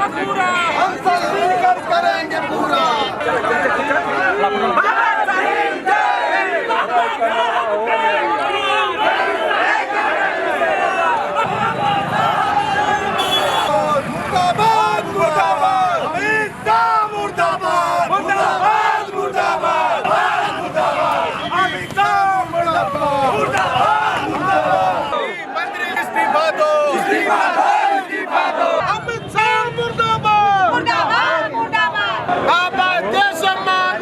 हम सब मिलकर करेंगे पूरा। मुर्दाबाद मुर्दाबाद अमित शाह मुर्दाबाद मुर्दाबाद मुर्दाबाद मुर्दाबाद अमित शाह मुर्दाबाद मुर्दाबाद मुर्दाबाद मंत्री इस्तीफा दो इस्तीफा दो इस्तीफा दो अमित शाह मुर्दाबाद मुर्दाबाद मुर्दाबाद बाबा जय सम्मान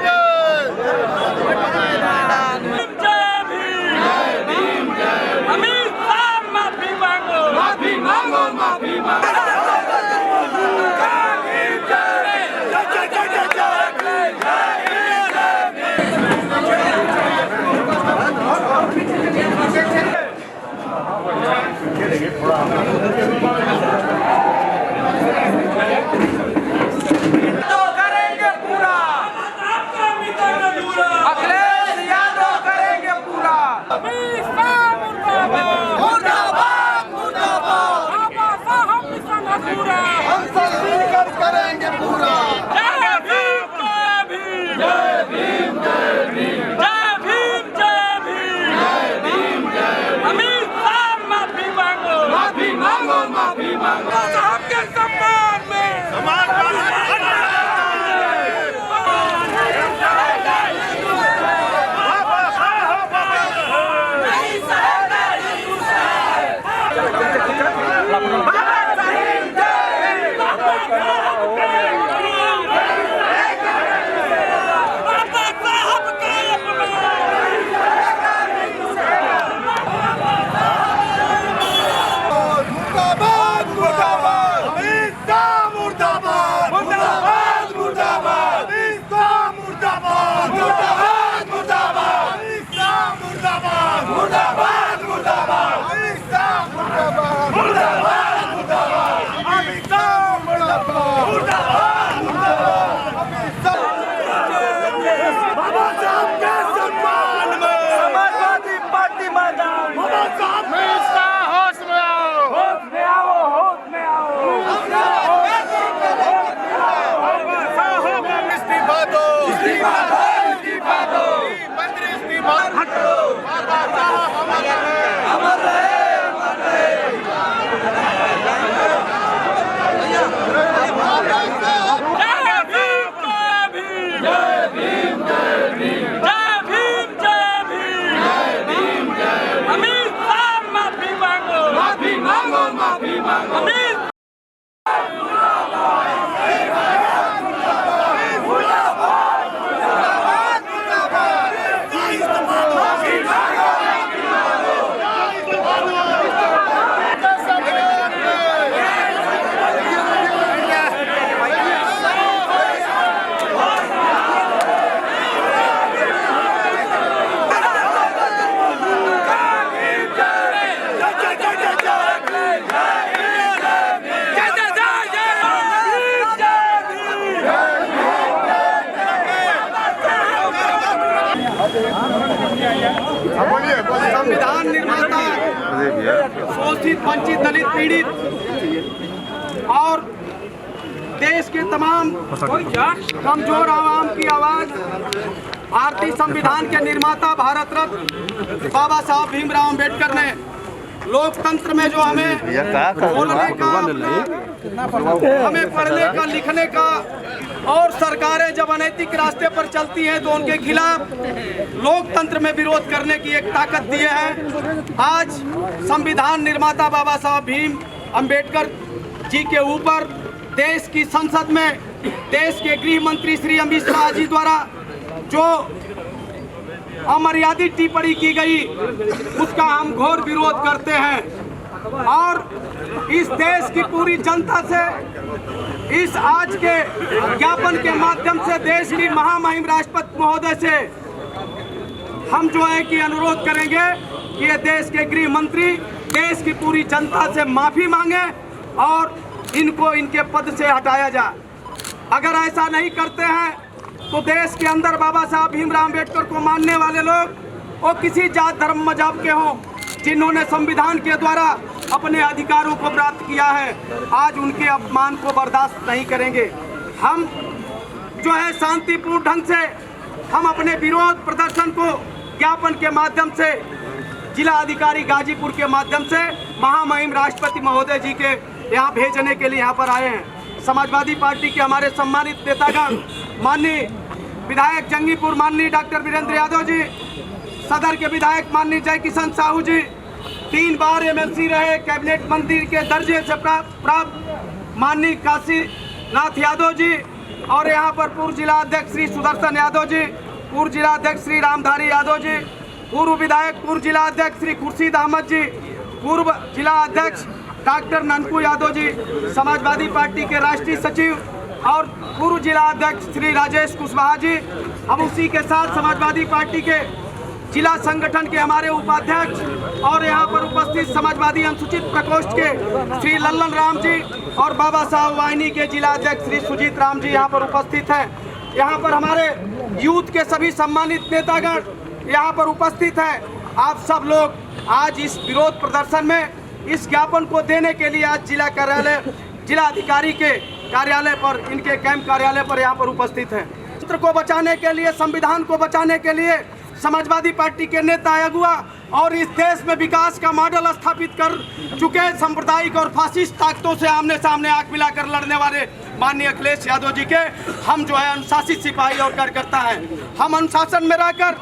अमित शाह माफी मांगो माफी मांगो माफी मांगो। तो करेंगे पूरा अखिलेश यादव करेंगे पूरा। मुर्दाबाद मुर्दाबाद बाबा साहब मिशन अधूरा हम सब मिलकर करेंगे पूरा। जय भीम जय भीम जय भीम जय भीम जय भीम जय भीम जय भीम जय अमित शाह माफी मांगो माफी मांगो माफी मांगो साहब के सम्मान में समाज संविधान निर्माता शोषित वंचित दलित पीड़ित और देश के तमाम कमजोर आवाम की आवाज भारतीय संविधान के निर्माता भारत रत्न बाबा साहब भीमराव अंबेडकर ने लोकतंत्र में जो हमें बोलने का हमें पढ़ने का लिखने का और सरकारें जब अनैतिक रास्ते पर चलती हैं तो उनके खिलाफ लोकतंत्र में विरोध करने की एक ताकत दी है। आज संविधान निर्माता बाबा साहब भीम अंबेडकर जी के ऊपर देश की संसद में देश के गृह मंत्री श्री अमित शाह जी द्वारा जो अमर्यादित टिप्पणी की गई उसका हम घोर विरोध करते हैं और इस देश की पूरी जनता से इस आज के ज्ञापन के माध्यम से देश की महामहिम राष्ट्रपति महोदय से हम जो है कि अनुरोध करेंगे कि ये देश के गृह मंत्री देश की पूरी जनता से माफी मांगे और इनको इनके पद से हटाया जाए। अगर ऐसा नहीं करते हैं तो देश के अंदर बाबा साहब भीमराव अंबेडकर को मानने वाले लोग वो किसी जात धर्म मजहब के हों जिन्होंने संविधान के द्वारा अपने अधिकारों को प्राप्त किया है, आज उनके अपमान को बर्दाश्त नहीं करेंगे। हम जो है शांतिपूर्ण ढंग से हम अपने विरोध प्रदर्शन को ज्ञापन के माध्यम से जिला अधिकारी गाजीपुर के माध्यम से महामहिम राष्ट्रपति महोदय जी के यहाँ भेजने के लिए यहाँ पर आए हैं। समाजवादी पार्टी के हमारे सम्मानित नेतागण माननीय विधायक जंगीपुर माननीय डॉक्टर वीरेंद्र यादव जी, सदर के विधायक माननीय जय किशन साहू जी, 3 बार एमएलसी रहे, कैबिनेट मंत्री के दर्जे से प्राप्त माननीय काशीनाथ यादव जी, और यहाँ पर पूर्व जिला अध्यक्ष श्री सुदर्शन यादव जी, पूर्व जिला अध्यक्ष श्री रामधारी यादव जी, पूर्व विधायक पूर्व जिला अध्यक्ष श्री खुर्शीद अहमद जी, पूर्व जिला अध्यक्ष डॉक्टर ननकू यादव जी, समाजवादी पार्टी के राष्ट्रीय सचिव और पूर्व जिला अध्यक्ष श्री राजेश कुशवाहा जी। अब उसी के साथ समाजवादी पार्टी के जिला संगठन के हमारे उपाध्यक्ष और यहाँ पर उपस्थित समाजवादी अनुसूचित प्रकोष्ठ के श्री लल्लन राम जी और बाबा साहब वाहिनी के जिला अध्यक्ष श्री सुजीत राम जी यहाँ पर उपस्थित हैं। यहाँ पर हमारे यूथ के सभी सम्मानित नेतागण यहाँ पर उपस्थित हैं। आप सब लोग आज इस विरोध प्रदर्शन में इस ज्ञापन को देने के लिए आज जिला कार्यालय जिला अधिकारी के कार्यालय पर, इनके कैंप कार्यालय पर यहाँ पर उपस्थित हैं। राष्ट्र को बचाने के लिए, संविधान को बचाने के लिए समाजवादी पार्टी के नेता अगुआ और इस देश में विकास का मॉडल स्थापित कर चुके सांप्रदायिक और फासिस्ट ताकतों से आमने सामने आंख मिलाकर लड़ने वाले माननीय अखिलेश यादव जी के हम जो है अनुशासित सिपाही और कार्यकर्ता हैं। हम अनुशासन में रहकर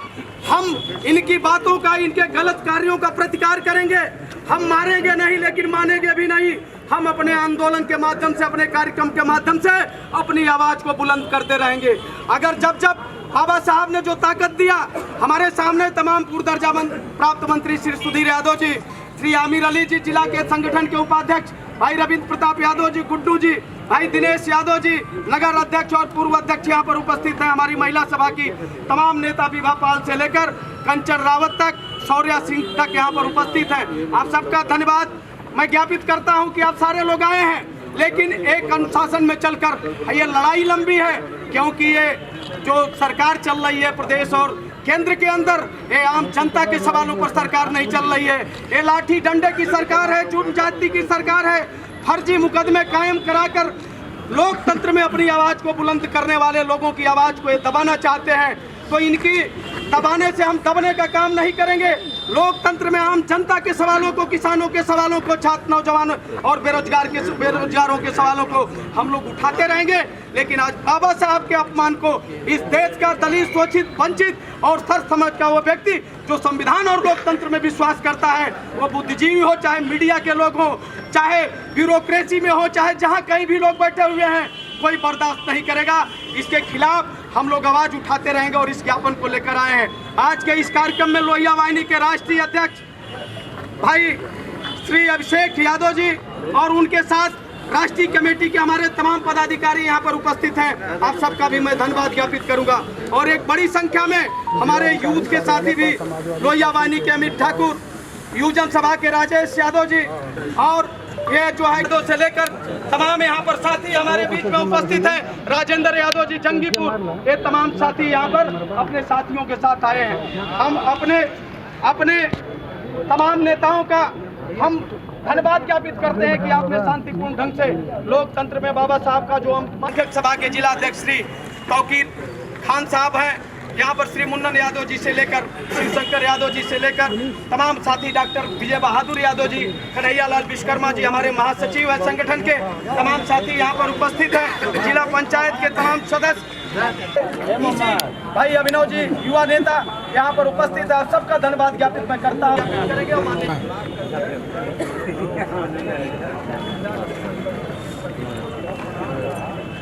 हम इनकी बातों का, इनके गलत कार्यों का प्रतिकार करेंगे। हम मारेंगे नहीं लेकिन मानेंगे भी नहीं। हम अपने आंदोलन के माध्यम से, अपने कार्यक्रम के माध्यम से अपनी आवाज को बुलंद करते रहेंगे। अगर जब जब बाबा साहब ने जो ताकत दिया, हमारे सामने तमाम पूर्व दर्जा प्राप्त मंत्री श्री सुधीर यादव जी, श्री आमिर अली जी, जिला के संगठन के उपाध्यक्ष भाई रविंद्र प्रताप यादव जी, गुड्डू जी, भाई दिनेश यादव जी, नगर अध्यक्ष और पूर्व अध्यक्ष यहाँ पर उपस्थित हैं। हमारी महिला सभा की तमाम नेता विभा पाल से लेकर कंचन रावत तक, शौर्या सिंह तक यहाँ पर उपस्थित हैं। आप सबका धन्यवाद मैं ज्ञापित करता हूँ कि आप सारे लोग आए हैं, लेकिन एक अनुशासन में चलकर ये लड़ाई लंबी है, क्योंकि ये जो सरकार चल रही है प्रदेश और केंद्र के अंदर, ये आम जनता के सवालों पर सरकार नहीं चल रही है। ये लाठी डंडे की सरकार है, जुर्म जाति की सरकार है। फर्जी मुकदमे कायम कराकर लोकतंत्र में अपनी आवाज को बुलंद करने वाले लोगों की आवाज को ये दबाना चाहते हैं। तो इनकी दबाने से हम दबने का काम नहीं करेंगे। लोकतंत्र में आम जनता के सवालों को, किसानों के सवालों को, छात्र नौजवान और बेरोजगारों के सवालों को हम लोग उठाते रहेंगे। लेकिन आज बाबा साहब के अपमान को इस देश का दलित, शोषित, वंचित और सर समझ का वो व्यक्ति जो संविधान और लोकतंत्र में विश्वास करता है, वो बुद्धिजीवी हो, चाहे मीडिया के लोग हो, चाहे ब्यूरोक्रेसी में हो, चाहे जहाँ कहीं भी लोग बैठे हुए हैं, कोई बर्दाश्त नहीं करेगा। इसके खिलाफ हम लोग आवाज उठाते रहेंगे और इस ज्ञापन को लेकर आए हैं। आज के इस कार्यक्रम में लोहिया वाहिनी के राष्ट्रीय अध्यक्ष भाई श्री अभिषेक यादव जी और उनके साथ राष्ट्रीय कमेटी के हमारे तमाम पदाधिकारी यहाँ पर उपस्थित हैं। आप सबका भी मैं धन्यवाद ज्ञापित करूंगा। और एक बड़ी संख्या में हमारे यूथ के साथी भी, लोहिया वाहिनी के अमित ठाकुर, युवजन सभा के राजेश यादव जी और ये जो है दो से लेकर तमाम यहाँ पर साथी हमारे बीच में उपस्थित हैं। राजेंद्र यादव जी जंगीपुर, ये तमाम साथी यहाँ पर अपने साथियों के साथ आए हैं। हम अपने तमाम नेताओं का हम धन्यवाद ज्ञापित करते हैं कि आपने शांतिपूर्ण ढंग से लोकतंत्र में बाबा साहब का जो हम अध्यक्ष सभा के जिला अध्यक्ष श्री तौकीर खान साहब हैं, यहाँ पर श्री मुन्नन यादव जी से लेकर शिवशंकर यादव जी से लेकर तमाम साथी, डॉक्टर विजय बहादुर यादव जी, कन्हैया लाल विश्वकर्मा जी हमारे महासचिव है संगठन के, तमाम साथी यहाँ पर उपस्थित हैं। जिला पंचायत के तमाम सदस्य, भाई अभिनव जी युवा नेता यहाँ पर उपस्थित है। सबका धन्यवाद ज्ञापित मैं करता हूँ।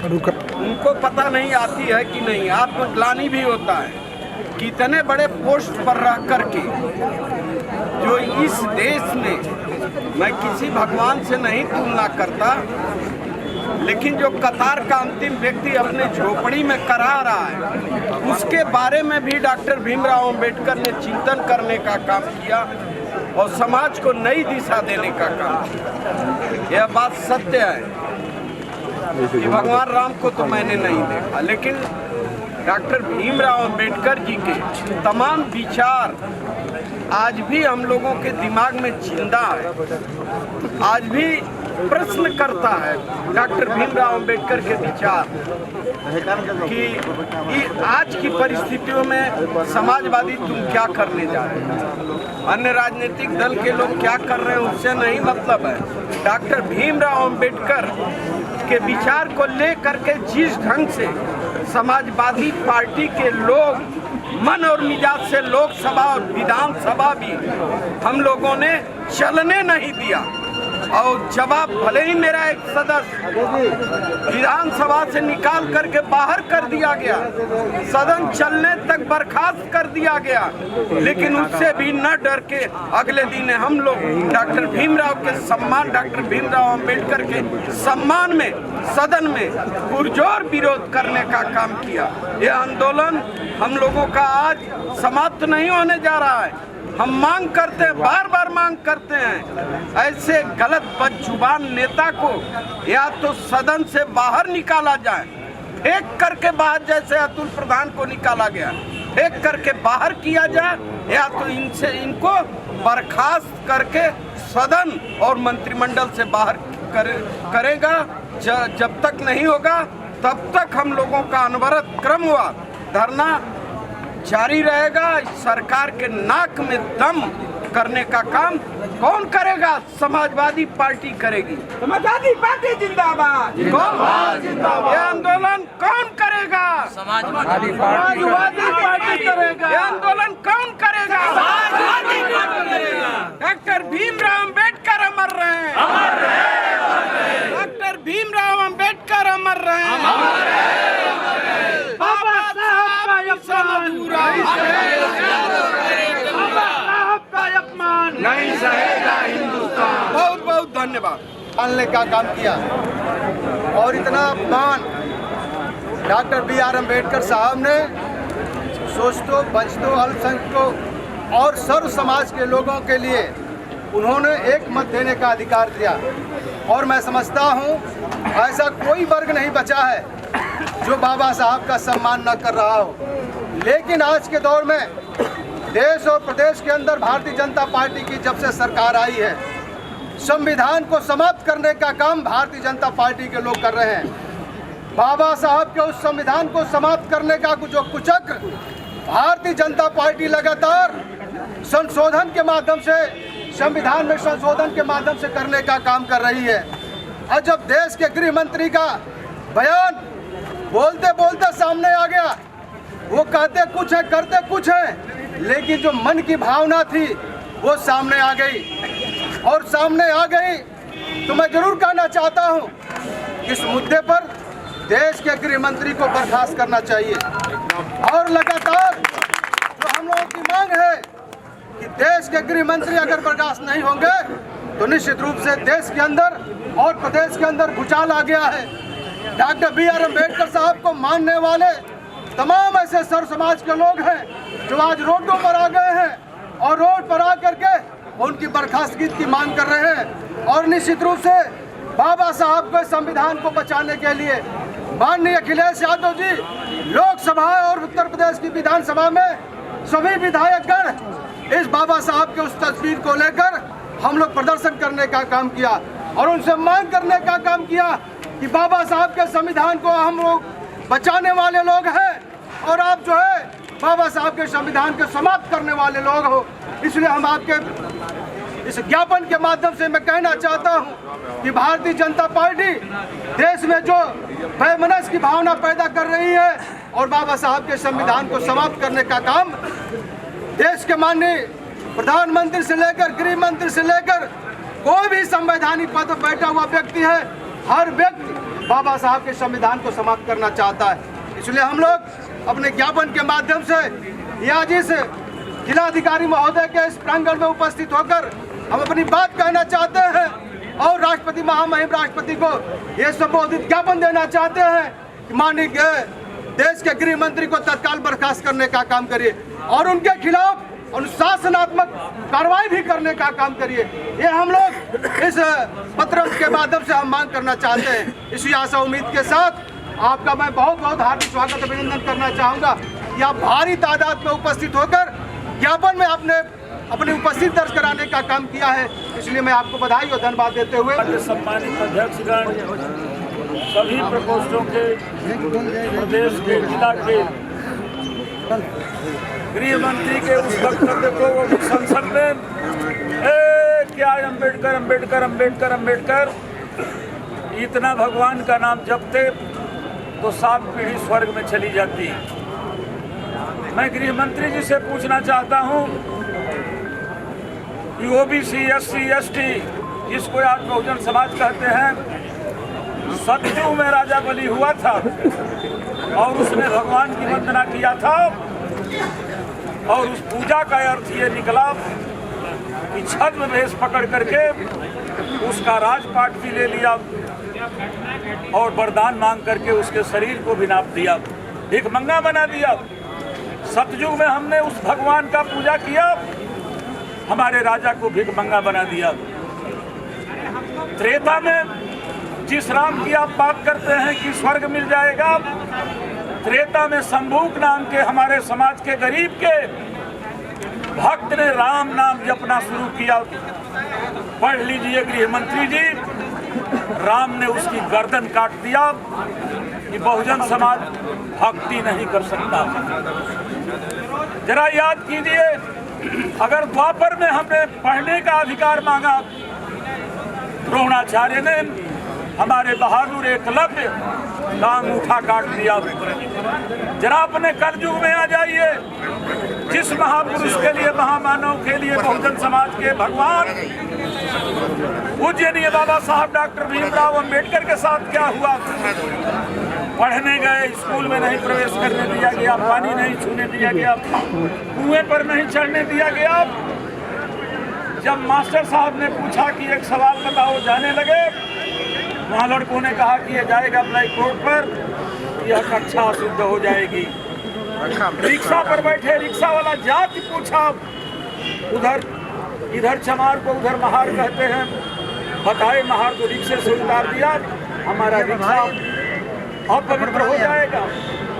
उनको पता नहीं आती है कि नहीं, आत्मग्लानि भी होता है। कितने बड़े पोस्ट पर रह करके जो इस देश में, मैं किसी भगवान से नहीं तुलना करता, लेकिन जो कतार का अंतिम व्यक्ति अपने झोपड़ी में करा रहा है, उसके बारे में भी डॉक्टर भीमराव अंबेडकर ने चिंतन करने का काम किया और समाज को नई दिशा देने का काम किया। यह बात सत्य है कि भगवान राम को तो मैंने नहीं देखा, लेकिन डॉक्टर भीमराव अंबेडकर जी के तमाम विचार आज भी हम लोगों के दिमाग में जिंदा है, आज भी प्रश्न करता है डॉक्टर भीमराव अंबेडकर के विचार कि आज की परिस्थितियों में समाजवादी तुम क्या करने जा रहे हो, अन्य राजनीतिक दल के लोग क्या कर रहे हैं उससे नहीं मतलब है। डॉक्टर भीमराव अंबेडकर के विचार को लेकर के जिस ढंग से समाजवादी पार्टी के लोग मन और मिजाज से लोकसभा और विधानसभा भी हम लोगों ने चलने नहीं दिया, और जवाब भले ही मेरा एक सदस्य विधानसभा से निकाल करके बाहर कर दिया गया, सदन चलने तक बर्खास्त कर दिया गया, लेकिन उससे भी न डर के अगले दिन हम लोग डॉक्टर भीमराव के सम्मान, डॉक्टर भीमराव अंबेडकर के सम्मान में सदन में पुरजोर विरोध करने का काम किया। यह आंदोलन हम लोगों का आज समाप्त नहीं होने जा रहा है। हम मांग करते हैं, बार बार मांग करते हैं, ऐसे गलत बदजुबान नेता को या तो सदन से बाहर निकाला जाए, फेंक करके बाहर, जैसे अतुल प्रधान को निकाला गया, फेंक करके बाहर किया जाए, या तो इनको बर्खास्त करके सदन और मंत्रिमंडल से बाहर करेगा। जब तक नहीं होगा तब तक हम लोगों का अनवरत क्रमवार धरना जारी रहेगा। सरकार के नाक में दम करने का काम कौन करेगा? समाजवादी पार्टी करेगी। समाजवादी पार्टी जिंदाबाद। ये आंदोलन कौन करेगा? समाजवादी पार्टी करेगा। ये आंदोलन कौन करेगा? समाजवादी पार्टी करेगा। डॉक्टर भीमराव अंबेडकर अमर रहे। डॉक्टर भीमराव अंबेडकर अमर रहे। बाबा साहब का अपमान नहीं सहेगा हिंदुस्तान। बहुत बहुत धन्यवाद। पालने का काम किया, और इतना अपमान डॉक्टर BR अम्बेडकर साहब ने शोषितों, वंचितों, अल्पसंख्यकों और सर्व समाज के लोगों के लिए उन्होंने एक मत देने का अधिकार दिया। और मैं समझता हूँ ऐसा कोई वर्ग नहीं बचा है जो बाबा साहब का सम्मान न कर रहा हो। लेकिन आज के दौर में देश और प्रदेश के अंदर भारतीय जनता पार्टी की जब से सरकार आई है, संविधान को समाप्त करने का काम भारतीय जनता पार्टी के लोग कर रहे हैं। बाबा साहब के उस संविधान को समाप्त करने का जो कुचक्र भारतीय जनता पार्टी लगातार संशोधन के माध्यम से, संविधान में संशोधन के माध्यम से करने का काम कर रही है। और जब देश के गृह मंत्री का बयान बोलते बोलते सामने आ गया, वो कहते कुछ है करते कुछ है, लेकिन जो मन की भावना थी वो सामने आ गई। और सामने आ गई तो मैं जरूर कहना चाहता हूँ इस मुद्दे पर देश के गृह मंत्री को बर्खास्त करना चाहिए। और लगातार जो हम लोगों की मांग है कि देश के गृह मंत्री अगर बर्खास्त नहीं होंगे तो निश्चित रूप से देश के अंदर और प्रदेश के अंदर भूचाल आ गया है। डॉक्टर BR अम्बेडकर साहब को मानने वाले तमाम ऐसे सर्व समाज के लोग हैं जो आज रोडों पर आ गए हैं और रोड पर आकर के उनकी बर्खास्तगी की मांग कर रहे हैं। और निश्चित रूप से बाबा साहब के संविधान को बचाने के लिए माननीय अखिलेश यादव जी लोकसभा और उत्तर प्रदेश की विधानसभा में सभी विधायकगण इस बाबा साहब के उस तस्वीर को लेकर हम लोग प्रदर्शन करने का काम किया और उनसे मांग करने का काम किया कि बाबा साहब के संविधान को हम लोग बचाने वाले लोग हैं और आप जो है बाबा साहब के संविधान को समाप्त करने वाले लोग हो। इसलिए हम आपके इस ज्ञापन के माध्यम से मैं कहना चाहता हूं कि भारतीय जनता पार्टी देश में जो वैमनस्य की भावना पैदा कर रही है और बाबा साहब के संविधान को समाप्त करने का काम देश के माननीय प्रधानमंत्री से लेकर गृह मंत्री से लेकर कोई भी संवैधानिक पद पर बैठा हुआ व्यक्ति है, हर व्यक्ति बाबा साहब के संविधान को समाप्त करना चाहता है। इसलिए हम लोग अपने ज्ञापन के माध्यम से या जिस जिलाधिकारी महोदय के इस प्रांगण में उपस्थित होकर हम अपनी बात कहना चाहते हैं और राष्ट्रपति महामहिम राष्ट्रपति को ये संबोधित ज्ञापन देना चाहते हैं कि माननीय देश के गृह मंत्री को तत्काल बर्खास्त करने का काम करिए और उनके खिलाफ अनुशासनात्मक कार्रवाई भी करने का काम करिए। ये हम लोग इस पत्र के माध्यम से हम मांग करना चाहते हैं। इसी आशा उम्मीद के साथ आपका मैं बहुत बहुत हार्दिक स्वागत अभिनंदन करना चाहूँगा कि आप भारी तादाद में उपस्थित होकर ज्ञापन में आपने अपनी उपस्थिति दर्ज कराने का काम किया है, इसलिए मैं आपको बधाई और धन्यवाद देते हुए सम्मानित अध्यक्षगण, सभी प्रकोष्ठों के, प्रदेश के, जिला के गृह मंत्री के उस वक्तव्य को वो संसद में क्या अम्बेडकर अम्बेडकर अम्बेडकर अम्बेडकर इतना भगवान का नाम जपते तो 7 पीढ़ी स्वर्ग में चली जाती। मैं गृह मंत्री जी से पूछना चाहता हूं कि ओबीसी, एससी, एसटी जिसको आज बहुजन समाज कहते हैं, सतयुग में राजा बलि हुआ था और उसने भगवान की वंदना किया था और उस पूजा का अर्थ ये निकला कि छद्म भेष पकड़ करके उसका राजपाट भी ले लिया और वरदान मांग करके उसके शरीर को भी नाप दिया, भिखमंगा बना दिया। सतयुग में हमने उस भगवान का पूजा किया, हमारे राजा को भिखमंगा बना दिया। त्रेता में जिस राम की आप बात करते हैं कि स्वर्ग मिल जाएगा, त्रेता में शंभूक नाम के हमारे समाज के गरीब के भक्त ने राम नाम जपना शुरू किया। पढ़ लीजिए गृह मंत्री जी, राम ने उसकी गर्दन काट दिया कि बहुजन समाज भक्ति नहीं कर सकता। जरा याद कीजिए, अगर द्वापर में हमने पढ़ने का अधिकार मांगा, द्रोणाचार्य ने हमारे बहादुर एकलव्य का अंगूठा काट दिया। जरा अपने कलयुग में आ जाइए, जिस महापुरुष के लिए, महामानव के लिए बहुजन समाज के भगवान पूज्यनीय बाबा साहब डॉक्टर भीमराव अंबेडकर के साथ क्या हुआ। पढ़ने गए, स्कूल में नहीं प्रवेश करने दिया गया, पानी नहीं छूने दिया गया, कुएं पर नहीं चढ़ने दिया गया। जब मास्टर साहब ने पूछा कि एक सवाल बताओ, जाने लगे, वहाँ लड़कों ने कहा कि यह जाएगा ब्लैक बोर्ड पर, यह कक्षा सिद्ध हो जाएगी। रिक्शा पर बैठे रिक्शा वाला जाति पूछा, उधर इधर चमार को उधर महार कहते हैं, बताए महार को रिक्शे से उतार दिया, हमारा रिक्शा अपवित्र हो जाएगा।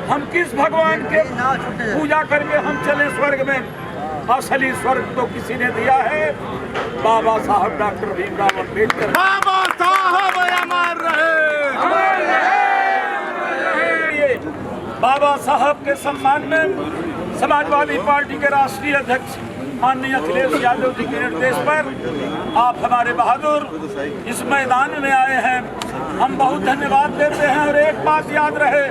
हम किस भगवान के पूजा करके हम चले स्वर्ग में? असली स्वर्ग तो किसी ने दिया है, बाबा साहब डॉक्टर भीमराव अंबेडकर। बाबा साहब अमर रहे। बाबा साहब के सम्मान में समाजवादी पार्टी के राष्ट्रीय अध्यक्ष माननीय अखिलेश यादव जी के निर्देश पर आप हमारे बहादुर इस मैदान में आए हैं, हम बहुत धन्यवाद देते हैं। और एक बात याद रहे,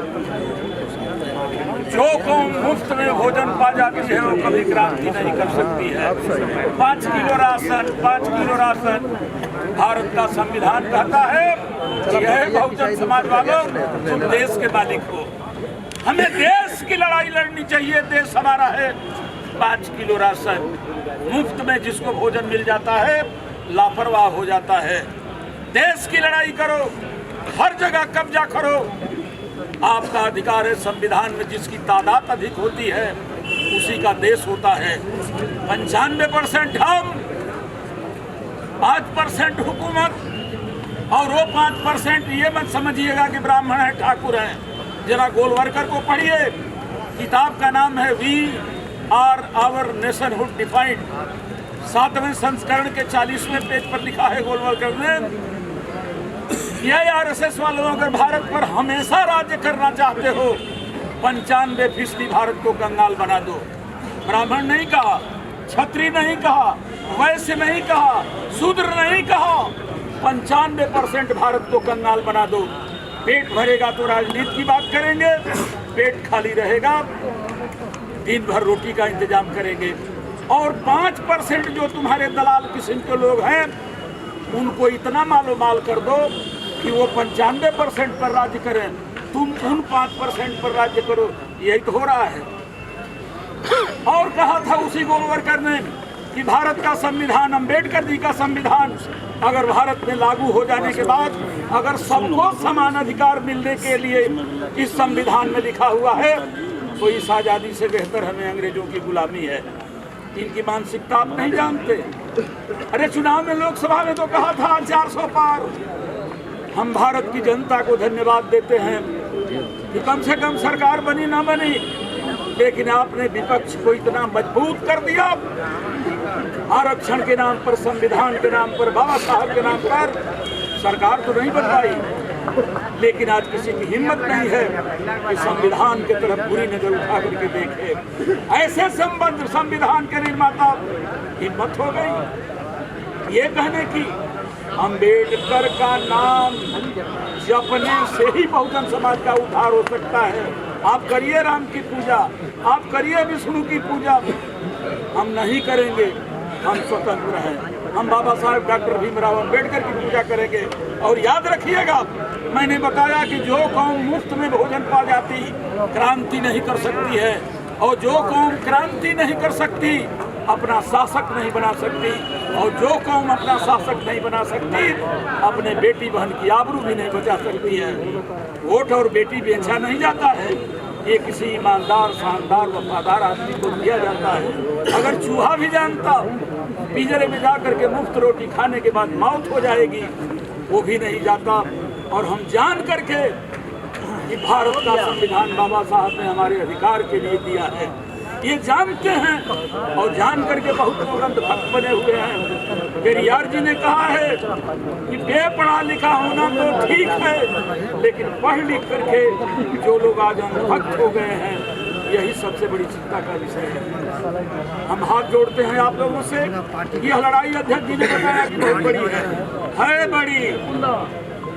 जो कौम मुफ्त में भोजन पा जाती है वो कभी क्रांति नहीं कर सकती है। 5 kilo ration, 5 kilo ration Bharat का संविधान कहता है कि यह बहुजन समाज वालों तुम देश के मालिक हो, हमें देश की लड़ाई लड़नी चाहिए। देश हमारा है। 5 किलो राशन मुफ्त में जिसको भोजन मिल जाता है लापरवाह हो जाता है। देश की लड़ाई करो, हर जगह कब्जा करो, आपका अधिकार है। संविधान में जिसकी तादाद अधिक होती है उसी का देश होता है। 95% हम, 5% हुकूमत, और वो 5% ये मत समझिएगा कि ब्राह्मण है, ठाकुर हैं। जरा गोलवरकर को पढ़िए, किताब का नाम है we are our nationhood defined. 7वें संस्करण के 40वें पेज पर लिखा है गोलवरकर ने, ये आरएसएस वालों अगर भारत पर हमेशा राज्य करना चाहते हो, 95% भारत को कंगाल बना दो। ब्राह्मण नहीं कहा, क्षत्रिय नहीं कहा, वैश्य नहीं कहा, शूद्र नहीं कहा, 95% भारत को कंगाल बना दो। पेट भरेगा तो राजनीति की बात करेंगे, पेट खाली रहेगा दिन भर रोटी का इंतजाम करेंगे। और 5% जो तुम्हारे दलाल किस्म के लोग हैं उनको इतना मालो माल कर दो कि वो 95% पर राज्य करें, तुम उन 5% पर राज्य करो। यही तो हो रहा है। और कहा था उसी गोलवरकर ने कि भारत का संविधान, अंबेडकर जी का संविधान अगर भारत में लागू हो जाने के बाद अगर सबको समान अधिकार मिलने के लिए इस संविधान में लिखा हुआ है तो इस आज़ादी से बेहतर हमें अंग्रेजों की गुलामी है। इनकी मानसिकता आप नहीं जानते। अरे चुनाव में, लोकसभा में तो कहा था 400 पार। हम भारत की जनता को धन्यवाद देते हैं कि कम से कम सरकार बनी ना बनी, लेकिन आपने विपक्ष को इतना मजबूत कर दिया, आरक्षण के नाम पर, संविधान के नाम पर, बाबा साहब के नाम पर सरकार तो नहीं बन पाई, लेकिन आज किसी की हिम्मत नहीं है कि संविधान की तरफ बुरी नजर उठा करके देखे। ऐसे संविधान के निर्माता हिम्मत हो गई ये कहने की अंबेडकर का नाम जपने से ही बहुजन समाज का उद्धार हो सकता है। आप करिए राम की पूजा, आप करिए विष्णु की पूजा, हम नहीं करेंगे, हम स्वतंत्र हैं। हम बाबा साहब डॉक्टर भीमराव अंबेडकर की पूजा करेंगे। और याद रखिएगा, मैंने बताया कि जो कौम मुफ्त में भोजन पा जाती क्रांति नहीं कर सकती है, और जो कौम क्रांति नहीं कर सकती अपना शासक नहीं बना सकती, और जो कौम अपना शासक नहीं बना सकती अपने बेटी बहन की आबरू भी नहीं बचा सकती है। वोट और बेटी बेचा नहीं जाता है, ये किसी ईमानदार, शानदार, वफादार आदमी को दिया जाता है। अगर चूहा भी जानता पिंजरे में जा करके मुफ्त रोटी खाने के बाद मौत हो जाएगी, वो भी नहीं जाता। और हम जान करके कि भारत का संविधान बाबा साहब ने हमारे अधिकार के लिए दिया है, ये जानते हैं, और जान करके बहुत लोग अंधभक्त बने हुए हैं। पेरियार जी ने कहा है कि बेपढ़ा लिखा होना तो ठीक है, लेकिन पढ़ लिख करके जो लोग आज अंधभक्त हो गए हैं, यही सबसे बड़ी चिंता का विषय है। हम हाथ जोड़ते हैं आप लोगों से। यह लड़ाई अध्यक्ष जी ने बताया कि बहुत बड़ी है बड़ी,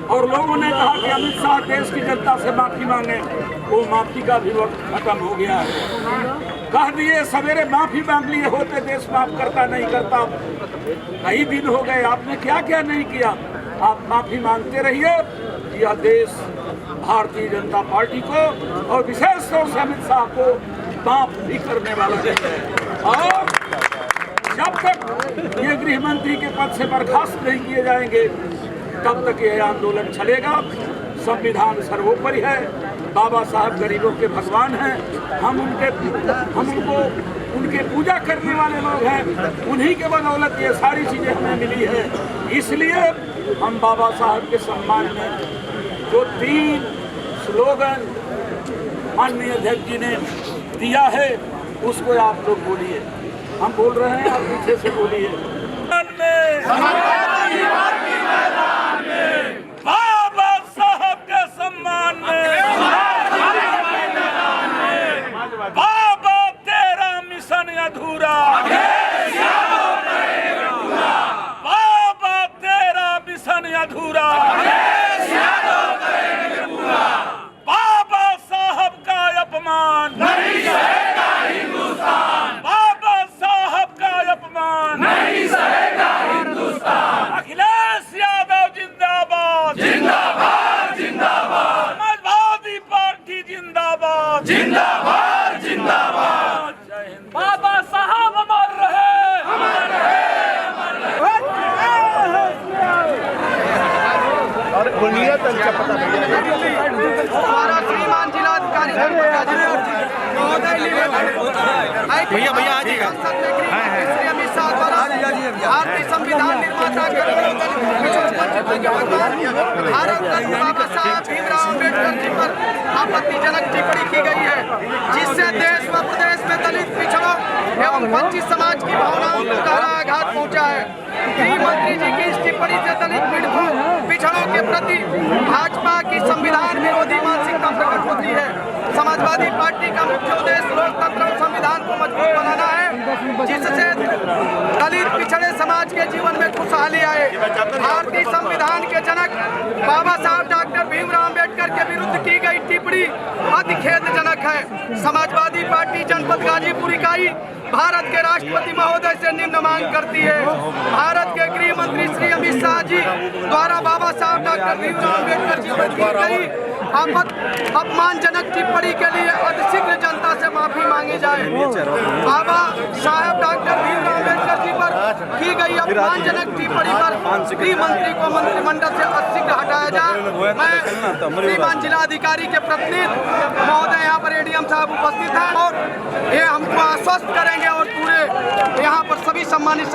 और लोगों ने कहा कि अमित शाह देश की जनता से माफी मांगे, वो माफी का भी वक्त खत्म हो गया है। कह दिए सवेरे माफी मांग लिए होते, देश माफ करता नहीं करता। कई दिन हो गए, आपने क्या क्या नहीं किया। आप माफी मांगते रहिए। यह देश भारतीय जनता पार्टी को और विशेष तौर से अमित शाह को माफ भी करने वाला नहीं है। और जब तक ये गृह मंत्री के पद से बर्खास्त नहीं किए जाएंगे, तब तक यह आंदोलन चलेगा। संविधान सर्वोपरि है, बाबा साहब गरीबों के भगवान हैं, हम उनको उनके पूजा करने वाले लोग हैं, उन्हीं के बदौलत ये सारी चीज़ें हमें मिली है। इसलिए हम बाबा साहब के सम्मान में जो 3 स्लोगन माननीय अध्यक्ष जी ने दिया है, उसको आप लोग बोलिए। हम बोल रहे हैं, आप पीछे से बोलिए। बाबा साहब के सम्मान में, बाबा तेरा मिशन अधूरा, बाबा तेरा मिशन अधूरा, बाबा साहब का अपमान नहीं सहेगा हिंदुस्तान, बाबा साहब का अपमान नहीं सहेगा हिंदुस्तान। अखिलेश यादव जिंदाबाद, जिंदाबाद जिंदाबाद, समाजवादी पार्टी जिंदाबाद, जिंदाबाद जिंदाबाद। जय हिंद। बाबा साहब अमर रहे, अमर रहे, अमर रहे। हमारा श्रीमान जिलाधिकारी भैया भैया आ जाइएगा। श्री अमित शाह द्वारा भारतीय संविधान निर्माता भारत रत्न बाबा साहब भीमराव अम्बेडकर जी पर आपत्तिजनक टिप्पणी की गई है, जिससे देश व प्रदेश में दलित, पिछड़ों एवं वंचित समाज की भावनाओं को गहरा आघात पहुंचा है। गृह मंत्री जी की इस टिप्पणी से दलित, पीड़ितों, पिछड़ों के प्रति भाजपा की संविधान विरोधी मानसिकता प्रकट होती है। समाजवादी पार्टी का मुख्य उद्देश्य लोकतंत्र और संविधान को मजबूत बनाना है, जिससे दलित, पिछड़े समाज के जीवन में खुशहाली आए। भारतीय संविधान के जनक बाबा साहब डॉक्टर भीमराव अम्बेडकर के विरुद्ध की गई टिप्पणी अति खेदजनक है। समाजवादी पार्टी जनपद गाजीपुर इकाई भारत के राष्ट्रपति महोदय से निम्न मांग करती है, भारत के गृह मंत्री श्री अमित शाह जी द्वारा बाबा साहब डॉक्टर भीमराव अम्बेडकर जी पर की गई अपमानजनक टिप्पणी के लिए अतिशीघ्र जनता से माफी मांगी जाए। बाबा साहब डॉक्टर भीमराव अम्बेडकर जी पर की गई अपमानजनक टिप्पणी पर गृह मंत्री को मंत्रिमंडल से अतिशीघ्र हटाया जाए। मैं श्रीमान जिलाधिकारी के प्रतिनिधि महोदय यहाँ पर एडीएम साहब उपस्थित हैं और ये हमको आश्वस्त करेंगे, और पूरे यहाँ पर सभी सम्मानित